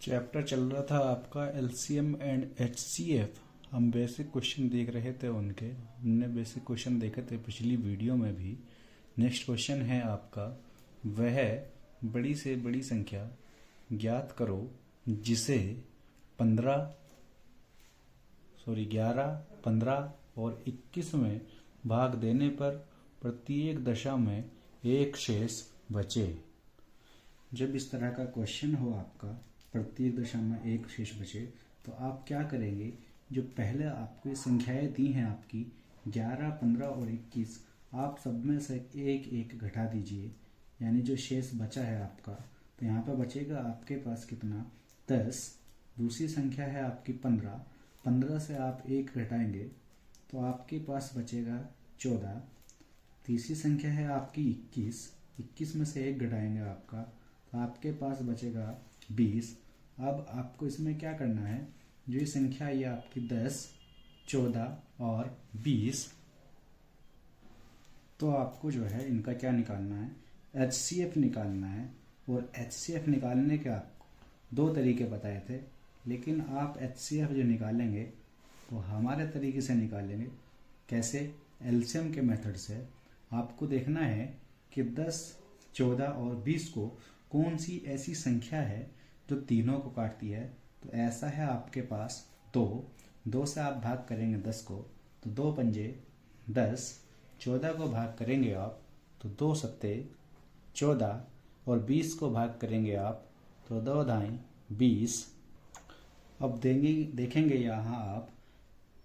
Chapter चल रहा था आपका एलसीएम एंड एचसीएफ। हम बेसिक क्वेश्चन देख रहे थे उनके। हमने बेसिक क्वेश्चन देखे थे पिछली वीडियो में भी। नेक्स्ट क्वेश्चन है आपका, वह बड़ी से बड़ी संख्या ज्ञात करो जिसे 11, 15 और 21 में भाग देने पर प्रत्येक दशा में एक शेष बचे। जब इस तरह का क्वेश्चन हो आपका, प्रत्येक दशा में एक शेष बचे, तो आप क्या करेंगे? जो पहले आपको संख्याएं दी हैं आपकी 11, 15 और 21, आप सब में से एक एक घटा दीजिए। यानी जो शेष बचा है आपका, तो यहाँ पर बचेगा आपके पास कितना? 10। दूसरी संख्या है आपकी 15। 15 से आप एक घटाएंगे तो आपके पास बचेगा 14। तीसरी संख्या है आपकी 21। 21 में से एक घटाएंगे आपका तो आपके पास बचेगा 20। अब आपको इसमें क्या करना है? जो ये संख्या ये आपकी 10, 14 और 20, तो आपको जो है इनका क्या निकालना है? एचसीएफ निकालना है। और एचसीएफ निकालने के आपको दो तरीके बताए थे, लेकिन आप एचसीएफ जो निकालेंगे वो हमारे तरीके से निकालेंगे। कैसे? एलसीएम के मेथड से। आपको देखना है कि 10, 14 और 20 को कौन सी ऐसी संख्या है जो तीनों को काटती है। तो ऐसा है आपके पास 2 से आप भाग करेंगे 10 को तो 2 पंजे 10। 14 को भाग करेंगे आप तो 2 सत्ते 14 और 20 को भाग करेंगे आप तो 2 दाएं 20। अब देखेंगे यहाँ आप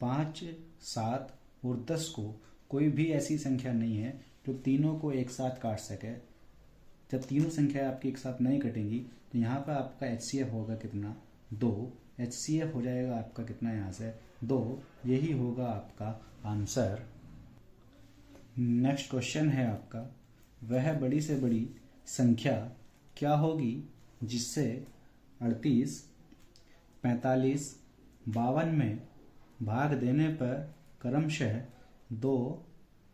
5, 7 और 10 को कोई भी ऐसी संख्या नहीं है जो तीनों को एक साथ काट सके। जब तीनों संख्या आपकी एक साथ नहीं कटेंगी तो यहाँ पर आपका एचसीएफ होगा कितना? 2। एचसीएफ हो जाएगा आपका कितना यहाँ से? 2। यही होगा आपका आंसर। नेक्स्ट क्वेश्चन है आपका, वह बड़ी से बड़ी संख्या क्या होगी जिससे 38, 45, 52 में भाग देने पर क्रमशः 2,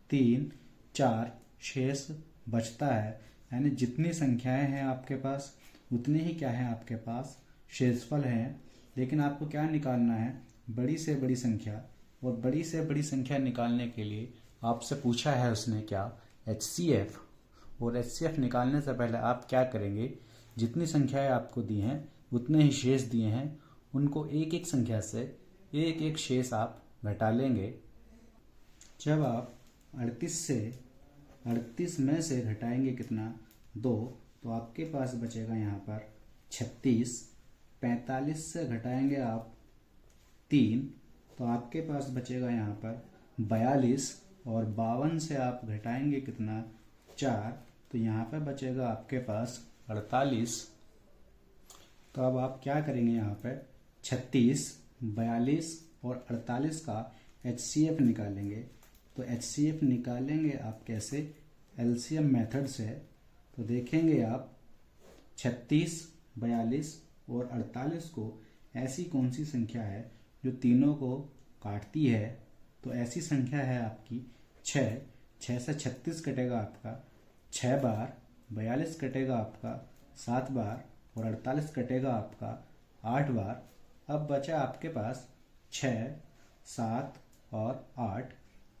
3, 4 शेष बचता है। यानी जितनी संख्याएं हैं आपके पास उतने ही क्या है आपके पास? शेषफल हैं। लेकिन आपको क्या निकालना है? बड़ी से बड़ी संख्या। और बड़ी से बड़ी संख्या निकालने के लिए आपसे पूछा है उसने क्या? एचसीएफ। और एचसीएफ निकालने से पहले आप क्या करेंगे? जितनी संख्याएं आपको दी हैं उतने ही शेष दिए हैं, उनको एक एक संख्या से एक एक शेष आप घटा लेंगे। जब आप 38 में से घटाएंगे कितना? 2, तो आपके पास बचेगा यहाँ पर 36। 45 से घटाएंगे आप 3, तो आपके पास बचेगा यहाँ पर 42। और 52 से आप घटाएंगे कितना? 4, तो यहाँ पर बचेगा आपके पास 48। तो अब आप क्या करेंगे? यहाँ पर 36, 42 और 48 का एचसीएफ निकालेंगे। तो एचसीएफ निकालेंगे आप कैसे? एलसीएम मेथड से। तो देखेंगे आप 36, 42 और 48 को ऐसी कौन सी संख्या है जो तीनों को काटती है? तो ऐसी संख्या है आपकी 6। 6 से 36 कटेगा आपका 6 बार, 42 कटेगा आपका 7 बार और 48 कटेगा आपका 8 बार। अब बचा आपके पास 6, 7 और 8।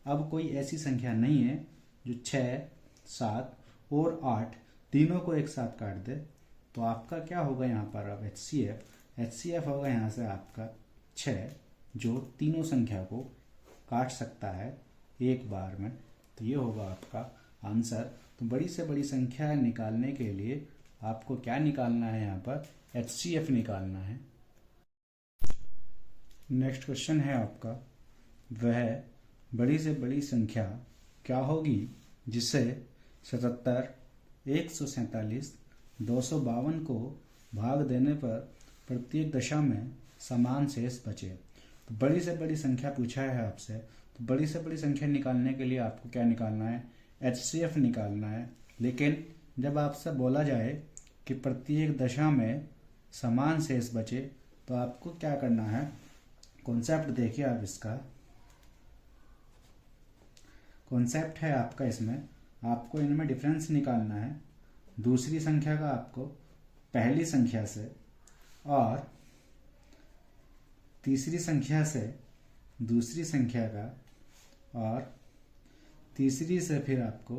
अब कोई ऐसी संख्या नहीं है जो 6, 7 और 8 तीनों को एक साथ काट दे। तो आपका क्या होगा यहाँ पर? अब एचसीएफ होगा यहाँ से आपका 6, जो तीनों संख्या को काट सकता है एक बार में। तो ये होगा आपका आंसर। तो बड़ी से बड़ी संख्या निकालने के लिए आपको क्या निकालना है? यहाँ पर एचसीएफ निकालना है। नेक्स्ट क्वेश्चन है आपका, वह बड़ी से बड़ी संख्या क्या होगी जिसे 77, 147, 252 को भाग देने पर प्रत्येक दशा में समान शेष बचे। तो बड़ी से बड़ी संख्या पूछा है आपसे, तो बड़ी से बड़ी संख्या निकालने के लिए आपको क्या निकालना है? एचसीएफ निकालना है। लेकिन जब आपसे बोला जाए कि प्रत्येक दशा में समान शेष बचे, तो आपको क्या करना है? कॉन्सेप्ट देखिए आप। इसका कॉन्सेप्ट है आपका, इसमें आपको इनमें डिफरेंस निकालना है। दूसरी संख्या का आपको पहली संख्या से और तीसरी संख्या से दूसरी संख्या का और तीसरी से फिर आपको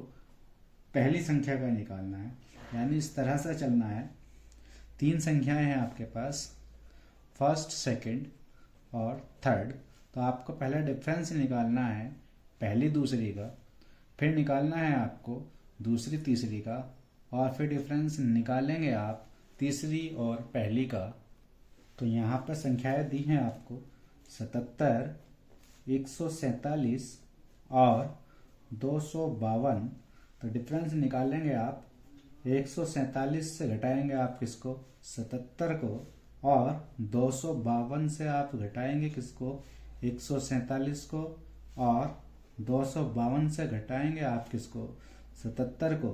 पहली संख्या का निकालना है। यानी इस तरह से चलना है। 3 संख्याएं हैं आपके पास, फर्स्ट, सेकंड और थर्ड। तो आपको पहले डिफरेंस निकालना है पहली दूसरी का, फिर निकालना है आपको दूसरी तीसरी का, और फिर डिफरेंस निकालेंगे आप तीसरी और पहली का। तो यहाँ पर संख्याएं दी हैं आपको 77, 147 और 252। तो डिफरेंस निकालेंगे आप 147 से घटाएंगे आप किसको, 77 को, और 252 से आप घटाएंगे किसको, 147 को, और 252 से घटाएंगे आप किसको, 77 को।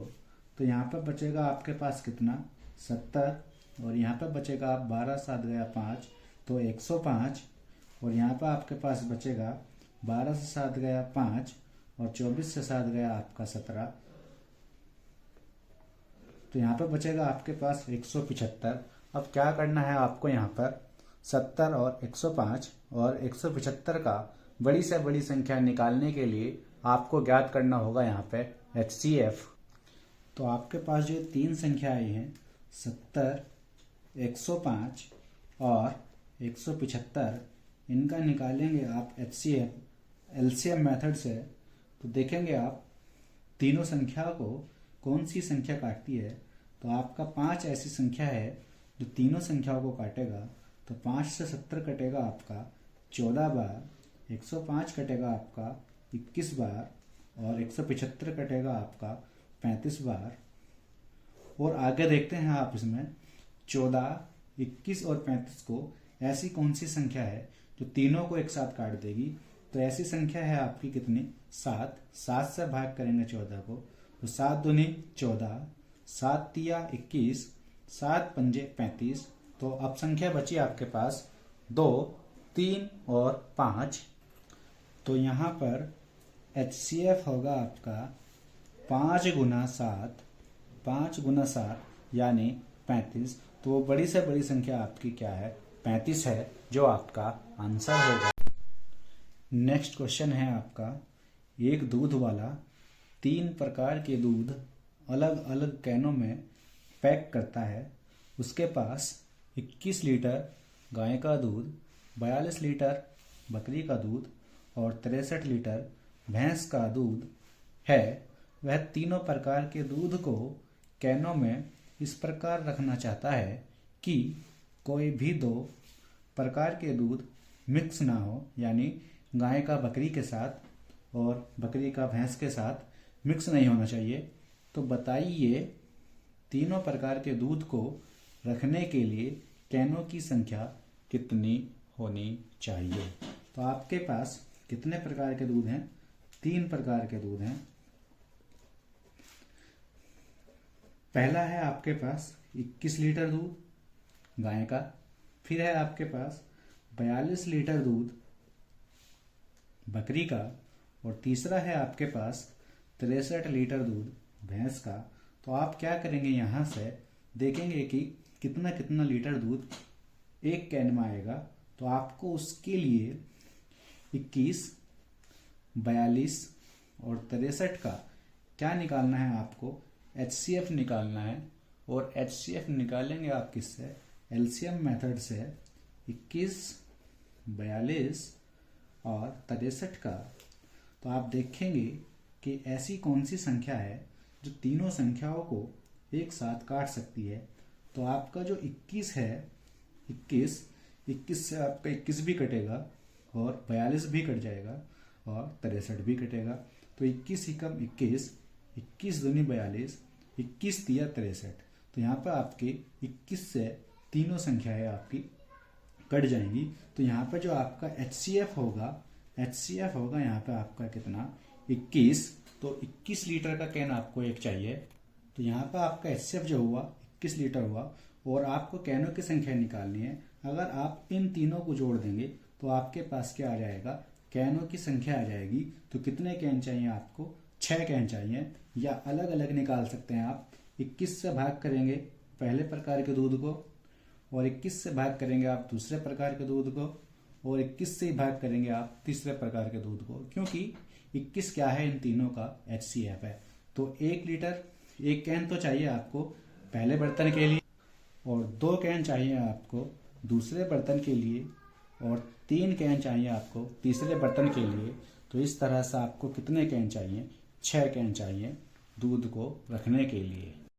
तो यहाँ पर बचेगा आपके पास कितना, 70, और यहाँ पर बचेगा आप 12 7 गया 5 तो 105, और यहाँ पर आपके पास बचेगा 12 से 7 गया 5 और 24 से 7 गया आपका 17। तो यहाँ पर बचेगा आपके पास 175। अब क्या करना है आपको, यहाँ पर 70 और 105 और 175 का बड़ी से बड़ी संख्या निकालने के लिए आपको ज्ञात करना होगा यहाँ पे HCF। तो आपके पास जो 3 संख्याएं हैं 70, 105 और 175, इनका निकालेंगे आप HCF LCM मेथड से। तो देखेंगे आप तीनों संख्या को कौन सी संख्या काटती है। तो आपका 5 ऐसी संख्या है जो तीनों संख्याओं को काटेगा। तो 5 से 70 कटेगा आपका 14 बार, 105 कटेगा आपका 21 बार, और 175 कटेगा आपका 35 बार। और आगे देखते हैं आप इसमें 14, 21 और 35 को ऐसी कौन सी संख्या है जो तीनों को एक साथ काट देगी। तो ऐसी संख्या है आपकी कितनी, 7। 7 से भाग करेंगे 14 को, तो 7 दूनी 14, 7 तिया 21, 7 पंजे 35। तो अब संख्या बची आपके पास 2, 3 और 5। तो यहाँ पर HCF होगा आपका 5 गुना 7, 5 गुना 7 यानी 35। तो वो बड़ी से बड़ी संख्या आपकी क्या है, 35 है, जो आपका आंसर होगा। नेक्स्ट क्वेश्चन है आपका, एक दूध वाला 3 प्रकार के दूध अलग अलग कैनों में पैक करता है। उसके पास 21 लीटर गाय का दूध, 42 लीटर बकरी का दूध और 63 लीटर भैंस का दूध है। वह तीनों प्रकार के दूध को कैनों में इस प्रकार रखना चाहता है कि कोई भी 2 प्रकार के दूध मिक्स ना हो, यानी गाय का बकरी के साथ और बकरी का भैंस के साथ मिक्स नहीं होना चाहिए। तो बताइए तीनों प्रकार के दूध को रखने के लिए कैनों की संख्या कितनी होनी चाहिए। तो आपके पास कितने प्रकार के दूध हैं, 3 प्रकार के दूध हैं। पहला है आपके पास 21 लीटर दूध गाय का, फिर है आपके पास 42 लीटर दूध बकरी का, और तीसरा है आपके पास 63 लीटर दूध भैंस का। तो आप क्या करेंगे, यहाँ से देखेंगे कि कितना कितना लीटर दूध एक कैन में आएगा। तो आपको उसके लिए 21, 42 और 63 का क्या निकालना है, आपको HCF निकालना है। और HCF निकालेंगे आप किससे, LCM मेथड से। 21, 42 और 63 का। तो आप देखेंगे कि ऐसी कौन सी संख्या है जो तीनों संख्याओं को एक साथ काट सकती है। तो आपका जो 21 है, 21 से आपका 21 भी कटेगा और 42 भी कट जाएगा और 63 भी कटेगा। तो 21 एकम 21, 21 दूनी 42, 21 तिया 63। तो यहाँ पर आपके 21 से तीनों संख्याएं आपकी कट जाएंगी। तो यहाँ पर जो आपका HCF होगा यहाँ पे आपका कितना, 21। तो 21 लीटर का कैन आपको एक चाहिए। तो यहाँ पर आपका HCF जो हुआ 21 लीटर हुआ, और आपको कैनों की संख्या निकालनी है। अगर आप इन तीनों को जोड़ देंगे तो आपके पास क्या आ जाएगा, कैनों की संख्या आ जाएगी। तो कितने कैन चाहिए आपको, 6 कैन चाहिए। या अलग अलग निकाल सकते हैं आप, 21 से भाग करेंगे पहले प्रकार के दूध को, और 21 से भाग करेंगे आप दूसरे प्रकार के दूध को, और 21 से भाग करेंगे आप तीसरे प्रकार के दूध को, क्योंकि 21 क्या है, इन तीनों का HCF है। तो 1 लीटर 1 कैन तो चाहिए आपको पहले बर्तन के लिए, और 2 कैन चाहिए आपको दूसरे बर्तन के लिए, और 3 कैन चाहिए आपको तीसरे बर्तन के लिए। तो इस तरह से आपको कितने कैन चाहिए, 6 कैन चाहिए दूध को रखने के लिए।